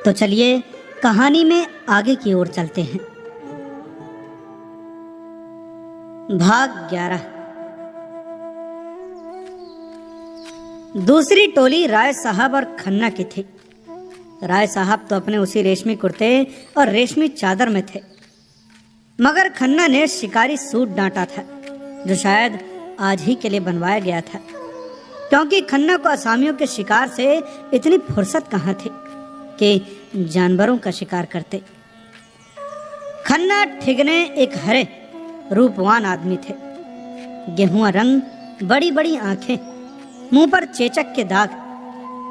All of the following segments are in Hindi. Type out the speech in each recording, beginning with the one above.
तो चलिए कहानी में आगे की ओर चलते हैं। भाग 11। दूसरी टोली राय साहब और खन्ना की थी। राय साहब तो अपने उसी रेशमी कुर्ते और रेशमी चादर में थे, मगर खन्ना ने शिकारी सूट डांटा था जो शायद आज ही के लिए बनवाया गया था, क्योंकि खन्ना को असामियों के शिकार से इतनी फुर्सत कहाँ थी कि जानवरों का शिकार करते। खन्ना ठिगने एक हरे रूपवान आदमी थे। गेहुआ रंग, बड़ी बड़ी आंखें, मुंह पर चेचक के दाग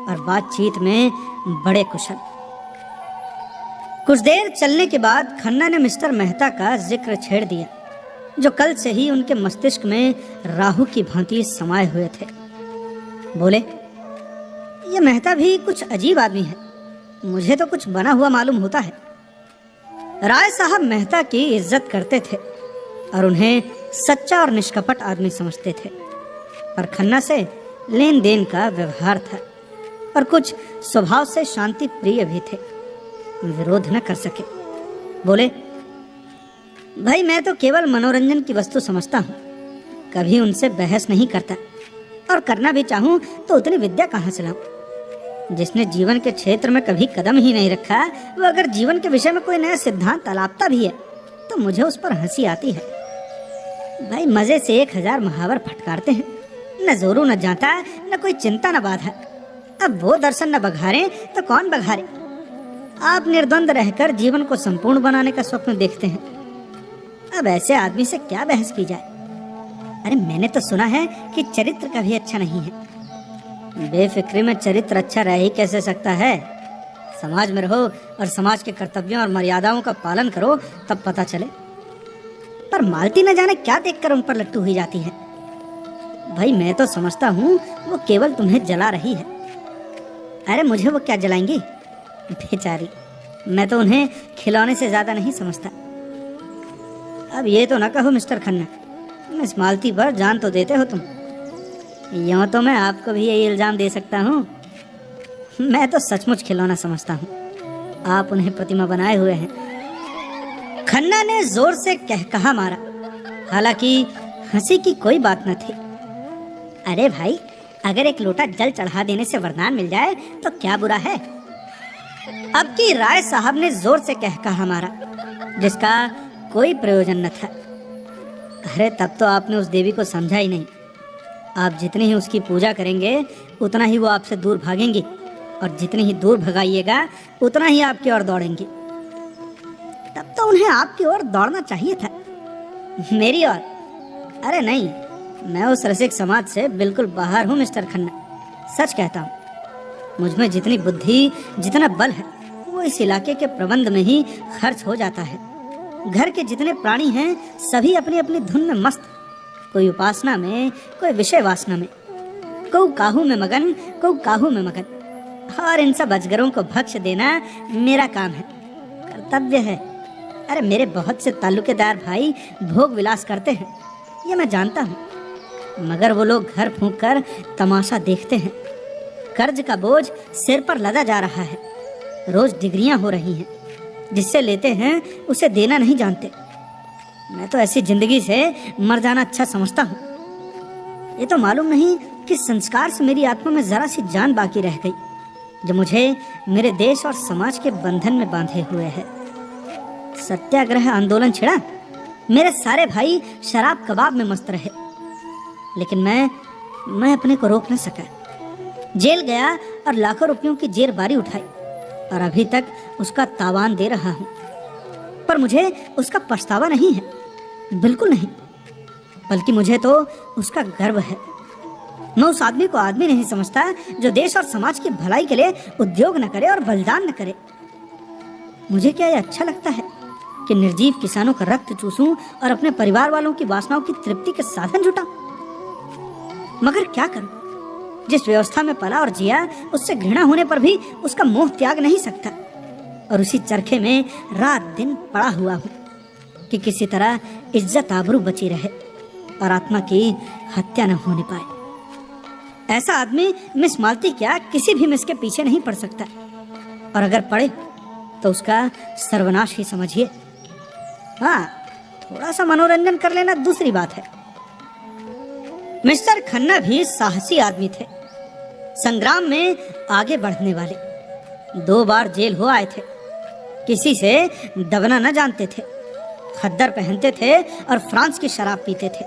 और बातचीत में बड़े कुशल। कुछ देर चलने के बाद खन्ना ने मिस्टर मेहता का जिक्र छेड़ दिया, जो कल से ही उनके मस्तिष्क में राहु की भांति समाये हुए थे। बोले, ये मेहता भी कुछ अजीब आदमी है, मुझे तो कुछ बना हुआ मालूम होता है। राय साहब मेहता की इज्जत करते थे और उन्हें सच्चा और निष्कपट आदमी समझते थे, पर खन्ना से लेन देन का व्यवहार था और कुछ स्वभाव से शांति प्रिय भी थे, विरोध न कर सके। बोले, भाई मैं तो केवल मनोरंजन की वस्तु समझता हूँ, कभी उनसे बहस नहीं करता, और करना भी चाहूँ तो उतनी विद्या कहाँ से लाऊं। जिसने जीवन के क्षेत्र में कभी कदम ही नहीं रखा, वो अगर जीवन के विषय में कोई नया सिद्धांत तलापता भी है तो मुझे उस पर हंसी आती है। भाई मजे से 1000 महावर फटकारते हैं, न जोरू न जाता, न कोई चिंता न बाधा। अब वो दर्शन न बघारे तो कौन बघारे। आप निर्द्वंद रहकर जीवन को संपूर्ण बनाने का स्वप्न देखते हैं, अब ऐसे आदमी से क्या बहस की जाए। अरे मैंने तो सुना है कि चरित्र कभी अच्छा नहीं है। बेफिक्री में चरित्र अच्छा रह ही कैसे सकता है। समाज में रहो और समाज के कर्तव्यों और मर्यादाओं का पालन करो, तब पता चले। पर मालती न जाने क्या देखकर उन पर लट्टू हुई जाती है। भाई मैं तो समझता हूँ वो केवल तुम्हें जला रही है। अरे मुझे वो क्या जलाएंगी, बेचारी। मैं तो उन्हें खिलौने से ज्यादा नहीं समझता। अब ये तो ना कहो मिस्टर खन्ना, मिस मालती पर जान तो देते हो तुम। यूं तो मैं आपको भी यही इल्जाम दे सकता हूँ। मैं तो सचमुच खिलौना समझता हूँ, आप उन्हें प्रतिमा बनाए हुए हैं। खन्ना ने जोर से कहा मारा, हालांकि हंसी की कोई बात न थी। अरे भाई, अगर एक लोटा जल चढ़ा देने से वरदान मिल जाए तो क्या बुरा है। अब की राय साहब ने जोर से कहा मारा, जिसका कोई प्रयोजन न था। अरे तब तो आपने उस देवी को समझा ही नहीं। आप जितनी ही उसकी पूजा करेंगे उतना ही वो आपसे दूर भागेंगी, और जितनी ही दूर भगाइएगा उतना ही आपकी ओर दौड़ेंगी। तब तो उन्हें आपकी ओर दौड़ना चाहिए था, मेरी ओर। अरे नहीं, मैं उस रसिक समाज से बिल्कुल बाहर हूँ मिस्टर खन्ना। सच कहता हूँ, मुझमें जितनी बुद्धि, जितना बल है, वो इस इलाके के प्रबंध में ही खर्च हो जाता है। घर के जितने प्राणी हैं सभी अपनी अपनी धुन में मस्त, कोई उपासना में, कोई विषय वासना में, कोई काहू में मगन, कोई काहू में मगन। और इन सब अजगरों को भक्ष देना मेरा काम है, कर्तव्य है। अरे मेरे बहुत से ताल्लुकेदार भाई भोग विलास करते हैं, ये मैं जानता हूँ, मगर वो लोग घर फूंक कर तमाशा देखते हैं। कर्ज का बोझ सिर पर लदा जा रहा है, रोज डिग्रियां हो रही हैं, जिससे लेते हैं उसे देना नहीं जानते। मैं तो ऐसी जिंदगी से मर जाना अच्छा समझता हूँ। ये तो मालूम नहीं किस संस्कार से मेरी आत्मा में जरा सी जान बाकी रह गई, जो मुझे मेरे देश और समाज के बंधन में बांधे हुए है। सत्याग्रह आंदोलन छिड़ा, मेरे सारे भाई शराब कबाब में मस्त रहे, लेकिन मैं अपने को रोक न सका। जेल गया और लाखों रुपयों की जेर बारी उठाई, और अभी तक उसका तावान दे रहा हूँ। पर मुझे उसका पछतावा नहीं है, बिल्कुल नहीं, बल्कि मुझे तो उसका गर्व है। मैं उस आदमी को आदमी नहीं समझता जो देश और समाज की भलाई के लिए उद्योग न करे और बलिदान न करे। मुझे क्या ये अच्छा लगता है कि निर्जीव किसानों का रक्त चूसूं और अपने परिवार वालों की वासनाओं की तृप्ति के साधन जुटाऊं? मगर क्या करूं, जिस व्यवस्था में पला और जिया उससे घृणा होने पर भी उसका मोह त्याग नहीं सकता, और उसी चरखे में रात दिन पड़ा हुआ हूँ कि किसी तरह इज्जत आबरू बची रहे और आत्मा की हत्या न होने पाए। ऐसा आदमी मिस मालती क्या किसी भी मिस के पीछे नहीं पड़ सकता, और अगर पड़े तो उसका सर्वनाश ही समझिए। हाँ, थोड़ा सा मनोरंजन कर लेना दूसरी बात है। मिस्टर खन्ना भी साहसी आदमी थे, संग्राम में आगे बढ़ने वाले। 2 बार जेल हो आए थे, किसी से दबना न जानते थे, खद्दर पहनते थे और फ्रांस की शराब पीते थे।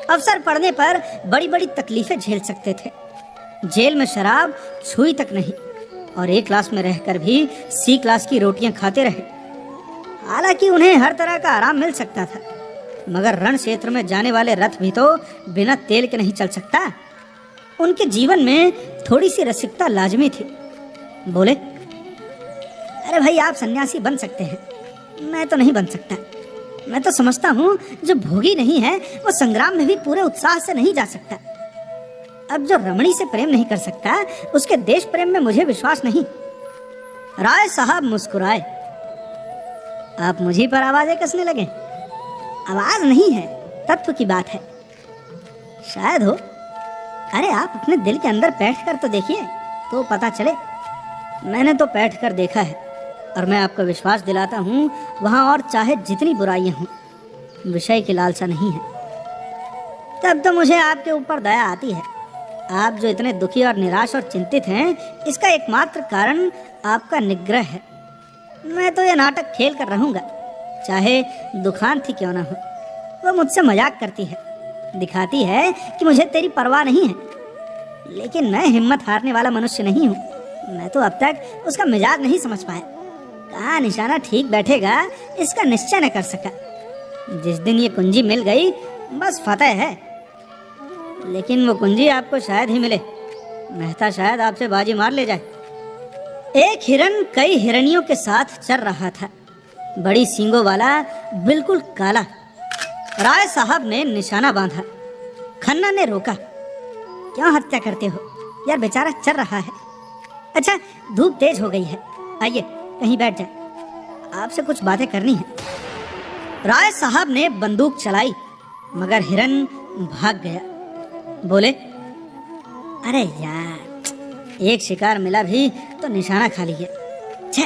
अवसर पड़ने पर बड़ी बड़ी तकलीफें झेल सकते थे। जेल में शराब छुई तक नहीं और A क्लास में रहकर भी C क्लास की रोटियां खाते रहे। हालांकि उन्हें हर तरह का आराम मिल सकता था, मगर रण क्षेत्र में जाने वाले रथ भी तो बिना तेल के नहीं चल सकता। उनके जीवन में थोड़ी सी रसिकता लाजमी थी। बोले, अरे भाई, आप सन्यासी बन सकते हैं, मैं तो नहीं बन सकता। मैं तो समझता हूँ जो भोगी नहीं है वो संग्राम में भी पूरे उत्साह से नहीं जा सकता। अब जो रमणी से प्रेम नहीं कर सकता उसके देश प्रेम में मुझे विश्वास नहीं। राय साहब मुस्कुराए। आप मुझी पर आवाजें कसने लगे। आवाज नहीं है, तत्व की बात है। शायद हो। अरे आप अपने दिल के अंदर बैठ कर तो देखिए, तो पता चले। मैंने तो बैठ कर देखा है और मैं आपको विश्वास दिलाता हूँ, वहाँ और चाहे जितनी बुराइयां हों, विषय की लालसा नहीं है। तब तो मुझे आपके ऊपर दया आती है। आप जो इतने दुखी और निराश और चिंतित हैं, इसका एकमात्र कारण आपका निग्रह है। मैं तो यह नाटक खेल कर रहूंगा, चाहे दुखान थी क्यों ना हो। वो मुझसे मजाक करती है, दिखाती है कि मुझे तेरी परवाह नहीं है, लेकिन मैं हिम्मत हारने वाला मनुष्य नहीं हूँ। मैं तो अब तक उसका मिजाज नहीं समझ पाया। कहाँ निशाना ठीक बैठेगा इसका निश्चय न कर सका। जिस दिन ये कुंजी मिल गई, बस फतेह है। लेकिन वो कुंजी आपको शायद ही मिले। मेहता शायद आपसे बाजी मार ले जाए। एक हिरन कई हिरनियों के साथ चल रहा था, बड़ी सींगों वाला, बिल्कुल काला। राय साहब ने निशाना बांधा। खन्ना ने रोका। क्यों हत्या करते हो यार, बेचारा चल रहा है। अच्छा, धूप तेज हो गई है, आइए कहीं बैठ जाए, आपसे कुछ बातें करनी है। राय साहब ने बंदूक चलाई, मगर हिरन भाग गया। बोले, अरे यार, एक शिकार मिला भी तो निशाना खा लिया। छे,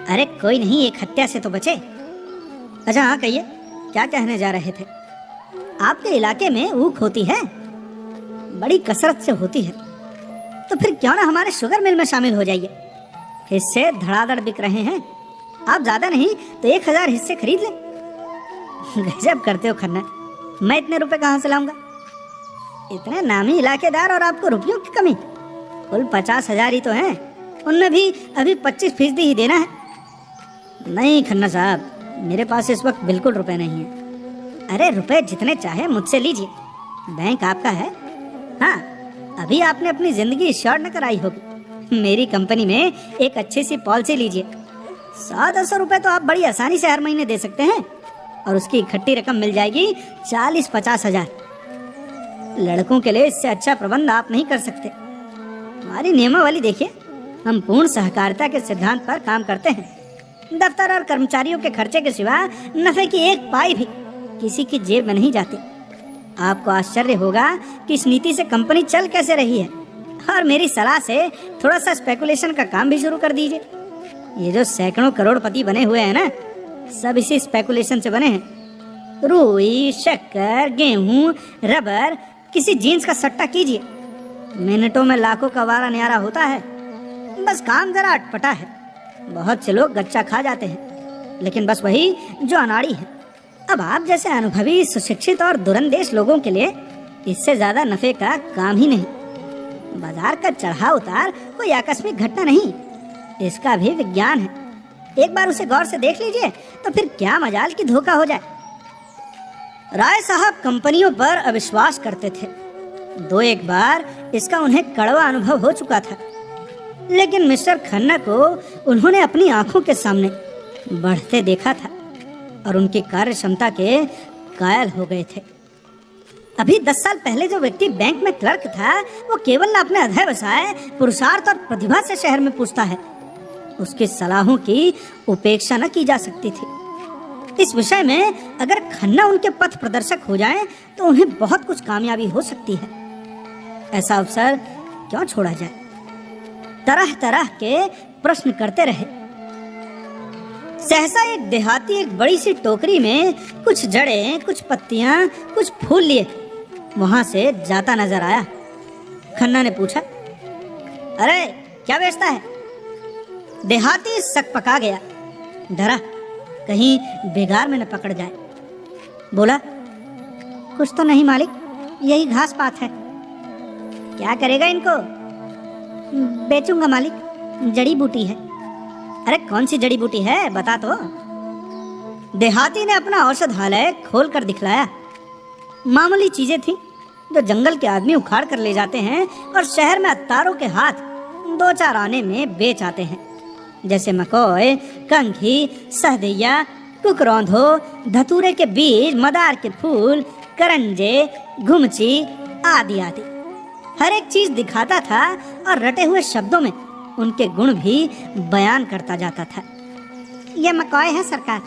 अरे कोई नहीं, एक हत्या से तो बचे। अच्छा हाँ, कहिए क्या कहने जा रहे थे। आपके इलाके में ऊख होती है, बड़ी कसरत से होती है, तो फिर क्यों ना हमारे शुगर मिल में शामिल हो जाइए। हिस्से धड़ाधड़ बिक रहे हैं। आप ज्यादा नहीं तो 1000 हिस्से खरीद लें। गजब करते हो खन्ना, मैं इतने रुपए कहाँ से लाऊंगा। इतने नामी इलाकेदार और आपको रुपयों की कमी। कुल 50,000 ही तो हैं, उनमें भी अभी 25% ही देना है। नहीं खन्ना साहब, मेरे पास इस वक्त बिल्कुल रुपए नहीं है। अरे रुपए जितने चाहे मुझसे लीजिए, बैंक आपका है। हाँ, अभी आपने अपनी जिंदगी श्योर न कराई होगी। मेरी कंपनी में एक अच्छी सी पॉलिसी लीजिए। 100-200 रुपए तो आप बड़ी आसानी से हर महीने दे सकते हैं और उसकी इकट्ठी रकम मिल जाएगी 40-50 हजार। लड़कों के लिए इससे अच्छा प्रबंध आप नहीं कर सकते। हमारी नियमावली देखिए, हम पूर्ण सहकारिता के सिद्धांत पर काम करते हैं। दफ्तर और कर्मचारियों के खर्चे के सिवा नफे की एक पाई भी किसी की जेब में नहीं जाती। आपको आश्चर्य होगा कि इस नीति से कंपनी चल कैसे रही है। और मेरी सलाह से थोड़ा सा स्पेकुलेशन का काम भी शुरू कर दीजिए। ये जो सैकड़ों करोड़पति बने हुए हैं ना, सब इसी स्पेकुलेशन से बने हैं। रुई, शक्कर, गेहूं, रबर, किसी जीन्स का सट्टा कीजिए, मिनटों में लाखों का वारा न्यारा होता है। बस काम जरा अटपटा है। बहुत से लोग गच्चा खा जाते हैं, लेकिन बस वही जो अनाड़ी है। अब आप जैसे अनुभवी, सुशिक्षित और दुरंदेश लोगों के लिए इससे ज्यादा नफे का काम ही नहीं। बाजार का चढ़ाव उतार कोई आकस्मिक घटना नहीं, इसका भी विज्ञान है। एक बार उसे गौर से देख लीजिए तो फिर क्या मजाल की धोखा हो जाए। राय साहब कंपनियों पर अविश्वास करते थे। 2-1 बार इसका उन्हें कड़वा अनुभव हो चुका था, लेकिन मिस्टर खन्ना को उन्होंने अपनी आंखों के सामने बढ़ते देखा था और उनकी कार्य क्षमता के कायल हो गए थे। अभी 10 साल पहले जो व्यक्ति बैंक में क्लर्क था, वो केवल अपने अध्यवसाय, पुरुषार्थ और प्रतिभा से शहर में पूछता है। उसकी सलाहों की उपेक्षा न की जा सकती थी। इस विषय में अगर खन्ना उनके पथ प्रदर्शक हो जाएं, तो उन्हें बहुत कुछ कामयाबी हो सकती है। ऐसा अवसर क्यों छोड़ा जाए। तरह तरह के प्रश्न करते रहे। सहसा एक देहाती एक बड़ी सी टोकरी में कुछ जड़ें, कुछ पत्तियां, कुछ फूल लिए वहां से जाता नजर आया। खन्ना ने पूछा, अरे क्या बेचता है? देहाती सक पका गया, डरा कहीं बेगार में न पकड़ जाए। बोला, कुछ तो नहीं मालिक, यही घास पात है। क्या करेगा इनको? बेचूंगा मालिक, जड़ी बूटी है। अरे कौन सी जड़ी बूटी है, बता तो। देहाती ने अपना औषधालय खोल कर दिखलाया। मामूली चीजें थीं जो जंगल के आदमी उखाड़ कर ले जाते हैं और शहर में अत्तारों के हाथ 2-4 आने में बेच आते हैं, जैसे मकोय, कंघी, सहदैया, कुकरौंधो, धतूरे के बीज, मदार के फूल, करंजे, घुमची आदि आदि। हर एक चीज दिखाता था और रटे हुए शब्दों में उनके गुण भी बयान करता जाता था। ये मकोय है सरकार,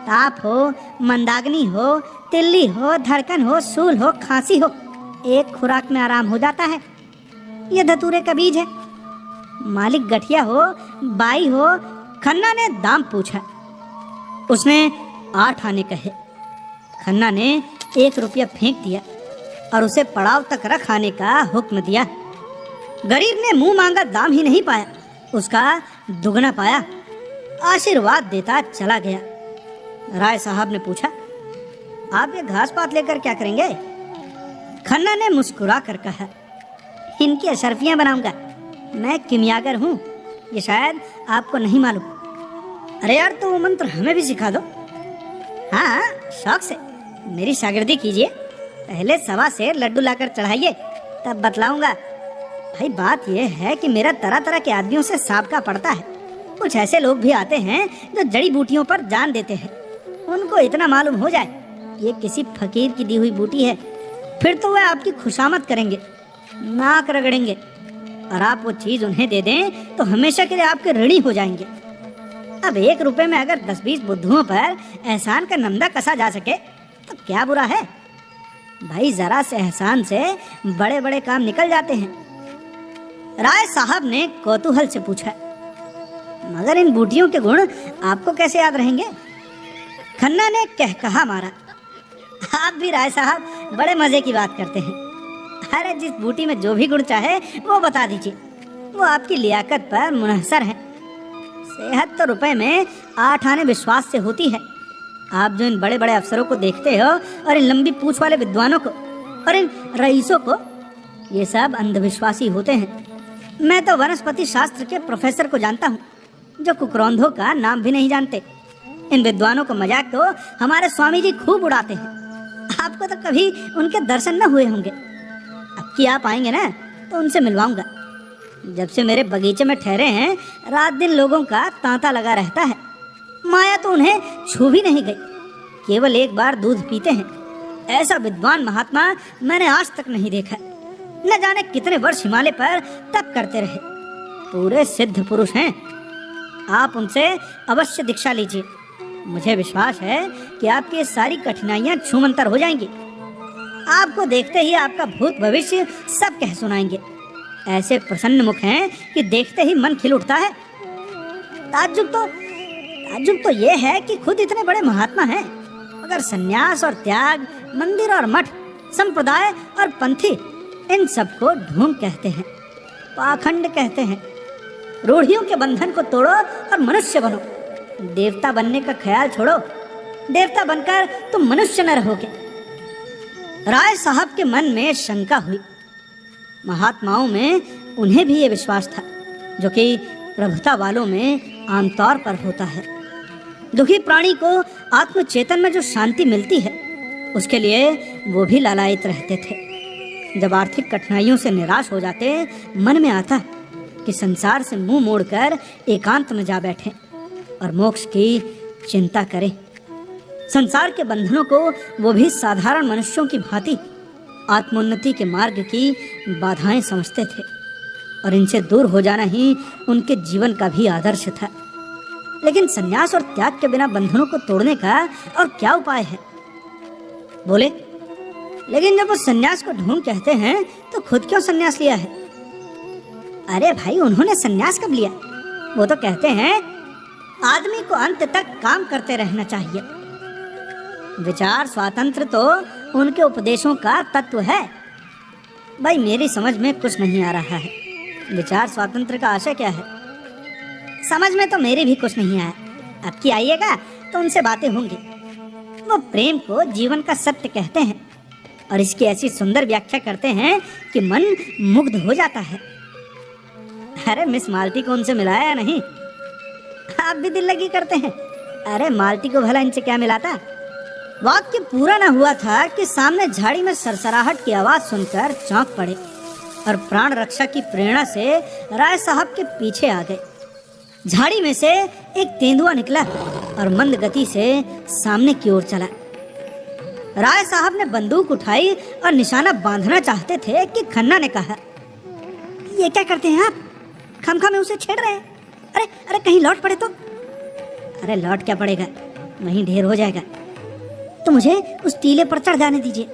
ताप हो, मंदाग्नि हो, तिल्ली हो, धड़कन हो, सूल हो, खांसी हो, एक खुराक में आराम हो जाता है। ये धतूरे का बीज है। मालिक गठिया हो, बाई हो। खन्ना ने दाम पूछा। उसने 8 आने कहे। खन्ना ने 1 रुपया फेंक दिया और उसे पड़ाव तक रख आने का हुक्म दिया। गरीब ने मुंह मांगा दाम ही नहीं पाया, उसका दुगना पाया। आशीर्वाद देता चला गया। राय साहब ने पूछा, आप ये घास पात लेकर क्या करेंगे? खन्ना ने मुस्कुरा कर कहा, इनकी अशर्फियां बनाऊंगा। मैं किमियागर हूँ, ये शायद आपको नहीं मालूम। अरे यार, तो वो मंत्र हमें भी सिखा दो। हाँ, शौक से, मेरी शागिर्दी कीजिए। पहले 1.25 सेर लड्डू लाकर चढ़ाइए, तब बतलाऊंगा। भाई बात यह है कि मेरा तरह तरह के आदमियों से साबका पड़ता है। कुछ ऐसे लोग भी आते हैं जो जड़ी बूटियों पर जान देते हैं। उनको इतना मालूम हो जाए कि ये किसी फकीर की दी हुई बूटी है, फिर तो वह आपकी खुशामद करेंगे, नाक रगड़ेंगे, और आप वो चीज उन्हें दे दें तो हमेशा के लिए आपके ऋणी हो जाएंगे। अब 1 रुपए में अगर 10-20 बुद्धुओं पर एहसान का नंदा कसा जा सके तो क्या बुरा है। भाई जरा से एहसान से बड़े बड़े काम निकल जाते हैं। राय साहब ने कौतूहल से पूछा, मगर इन बूटियों के गुण आपको कैसे याद रहेंगे? खन्ना ने कहकहा मारा, आप भी राय साहब बड़े मजे की बात करते हैं। अरे जिस बूटी में जो भी गुण चाहे वो बता दीजिए, वो आपकी लियाकत पर मुनहसर है। सेहत तो रुपए में 8 आने विश्वास से होती है। आप जो इन बड़े बड़े अफसरों को देखते हो और इन लंबी पूंछ वाले विद्वानों को और इन रईसों को, ये सब अंधविश्वासी होते हैं। मैं तो वनस्पति शास्त्र के प्रोफेसर को जानता हूँ जो कुकरौंधों का नाम भी नहीं जानते। इन विद्वानों को मजाक तो हमारे स्वामी जी खूब उड़ाते हैं। आपको तो कभी उनके दर्शन न हुए होंगे। अब की आप आएंगे ना तो उनसे मिलवाऊंगा। जब से मेरे बगीचे में ठहरे हैं, रात दिन लोगों का तांता लगा रहता है। माया तो उन्हें छू भी नहीं गई, केवल एक बार दूध पीते हैं। ऐसा विद्वान महात्मा मैंने आज तक नहीं देखा। न जाने कितने वर्ष हिमालय पर तप करते रहे। पूरे सिद्ध पुरुष हैं। आप उनसे अवश्य दीक्षा लीजिए। मुझे विश्वास है कि आपकी ये सारी कठिनाइयां छूमंतर हो जाएंगी। आपको देखते ही आपका भूत भविष्य सब कह सुनाएंगे। ऐसे प्रसन्न मुख हैं कि देखते ही मन खिल उठता है। ताज्जुब तो ये है कि खुद इतने बड़े महात्मा हैं, मगर सन्यास और त्याग, मंदिर और मठ, संप्रदाय और पंथी, इन सबको ढोंग कहते हैं, पाखंड कहते हैं। रूढ़ियों के बंधन को तोड़ो और मनुष्य बनो। देवता बनने का ख्याल छोड़ो। देवता बनकर तुम मनुष्य न रहोगे। राय साहब के मन में शंका हुई। महात्माओं में उन्हें भी ये विश्वास था जो कि प्रभुता वालों में आमतौर पर होता है। दुखी प्राणी को आत्मचेतन में जो शांति मिलती है, उसके लिए वो भी लालायित रहते थे। जब आर्थिक कठिनाइयों से निराश हो जाते, मन में आता कि संसार से मुंह मोड़कर एकांत में जा बैठें और मोक्ष की चिंता करें। संसार के बंधनों को वो भी साधारण मनुष्यों की भांति आत्मोन्नति के मार्ग की बाधाएं समझते थे, और इनसे दूर हो जाना ही उनके जीवन का भी आदर्श था। लेकिन सन्यास और त्याग के बिना बंधनों को तोड़ने का और क्या उपाय है? बोले, लेकिन जब वो सन्यास को ढोंग कहते हैं तो खुद क्यों सन्यास लिया है? अरे भाई, उन्होंने सन्यास कब लिया? वो तो कहते हैं आदमी को अंत तक काम करते रहना चाहिए। विचार स्वातंत्र तो उनके उपदेशों का तत्व है। भाई मेरी समझ में कुछ नहीं आ रहा है, विचार स्वातंत्र का आशय क्या है? समझ में तो मेरी भी कुछ नहीं आया। अब की आइएगा तो उनसे बातें होंगी। वो प्रेम को जीवन का सत्य कहते हैं और इसकी ऐसी सुंदर व्याख्या करते हैं कि मन मुग्ध हो जाता है। अरे मिस मालती को उनसे मिलाया या नहीं? आप भी दिल लगी करते हैं। अरे मालती को भला इनसे क्या मिलाता? वाक्य पूरा न हुआ था कि सामने झाड़ी में सरसराहट की आवाज सुनकर चौंक पड़े और प्राण रक्षा की प्रेरणा से राय साहब के पीछे आ गए। झाड़ी में से एक तेंदुआ निकला और मंद गति से सामने की ओर चला। राय साहब ने बंदूक उठाई और निशाना बांधना चाहते थे कि खन्ना ने कहा, ये क्या करते हैं आप? खमखा में उसे छेड़ रहे हैं। अरे अरे कहीं लौट पड़े तो? अरे लौट क्या पड़ेगा, वहीं ढेर हो जाएगा। तो मुझे उस टीले पर चढ़ जाने दीजिए।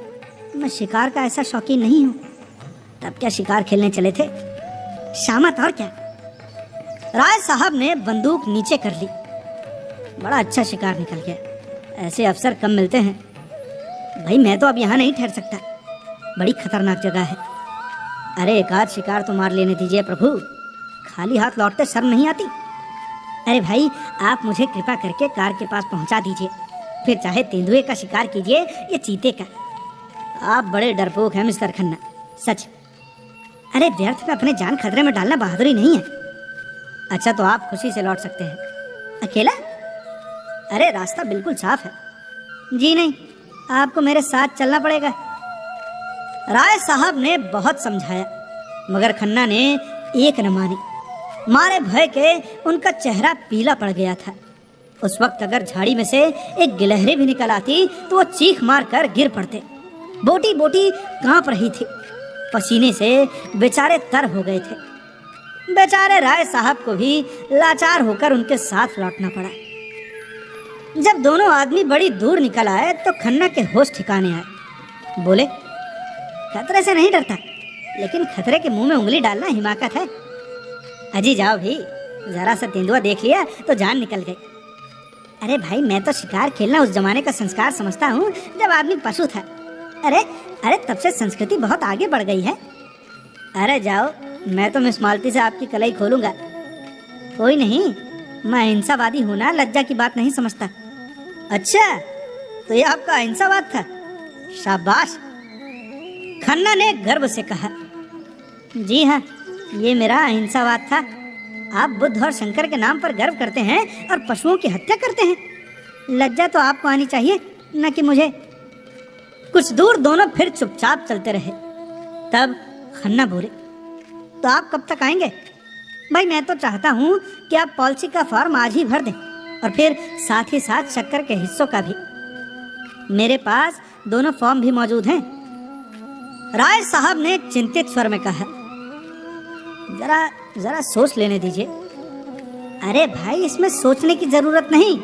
मैं शिकार का ऐसा शौकीन नहीं हूँ। तब क्या शिकार खेलने चले थे? शामत और क्या। राय साहब ने बंदूक नीचे कर ली। बड़ा अच्छा शिकार निकल गया। ऐसे अफसर कम मिलते हैं। भाई मैं तो अब यहाँ नहीं ठहर सकता, बड़ी खतरनाक जगह है। अरे एक आध शिकार तो मार लेने दीजिए प्रभु, खाली हाथ लौटते शर्म नहीं आती? अरे भाई आप मुझे कृपा करके कार के पास पहुंचा दीजिए, फिर चाहे तेंदुए का शिकार कीजिए या चीते का। आप बड़े डरपोक हैं मिस्टर खन्ना, सच। अरे व्यर्थ में अपने जान खतरे में डालना बहादुरी नहीं है। अच्छा तो आप खुशी से लौट सकते हैं। अकेला? अरे रास्ता बिल्कुल साफ है। जी नहीं, आपको मेरे साथ चलना पड़ेगा। राय साहब ने बहुत समझाया मगर खन्ना ने एक न मानी। मारे भय के उनका चेहरा पीला पड़ गया था। उस वक्त अगर झाड़ी में से एक गिलहरी भी निकल आती तो वो चीख मार कर गिर पड़ते। बोटी बोटी कांप रही थी, पसीने से बेचारे तर हो गए थे। बेचारे राय साहब को भी लाचार होकर उनके साथ लौटना पड़ा। जब दोनों आदमी बड़ी दूर निकल आए तो खन्ना के होश ठिकाने आए। बोले, खतरे से नहीं डरता, लेकिन खतरे के मुंह में उंगली डालना हिमाकत है। अजी जाओ भी, जरा सा तेंदुआ देख लिया तो जान निकल गई। अरे भाई मैं तो शिकार खेलना उस जमाने का संस्कार समझता हूँ जब आदमी पशु था। अरे अरे तब से संस्कृति बहुत आगे बढ़ गई है। अरे जाओ, मैं तो मिस मालती से आपकी कलाई खोलूंगा। कोई नहीं, मैं अहिंसावादी हूँ ना, लज्जा की बात नहीं समझता। अच्छा तो ये आपका अहिंसावाद था? शाबाश। खन्ना ने गर्व से कहा, जी हाँ ये मेरा अहिंसावाद था। आप बुद्ध और शंकर के नाम पर गर्व करते हैं और पशुओं की हत्या करते हैं। लज्जा तो आपको आनी चाहिए, न कि मुझे। कुछ दूर दोनों फिर चुपचाप चलते रहे। तब खन्ना बोले, तो आप कब तक आएंगे? भाई मैं तो चाहता हूँ कि आप पॉलिसी का फॉर्म आज ही भर दें और फिर साथ ही साथ शक्कर के हिस्सों का भी। मेरे पास दोनों फॉर्म भी मौजूद हैं। राय साहब ने चिंतित स्वर में कहा, जरा सोच लेने दीजिए। अरे भाई इसमें सोचने की जरूरत नहीं,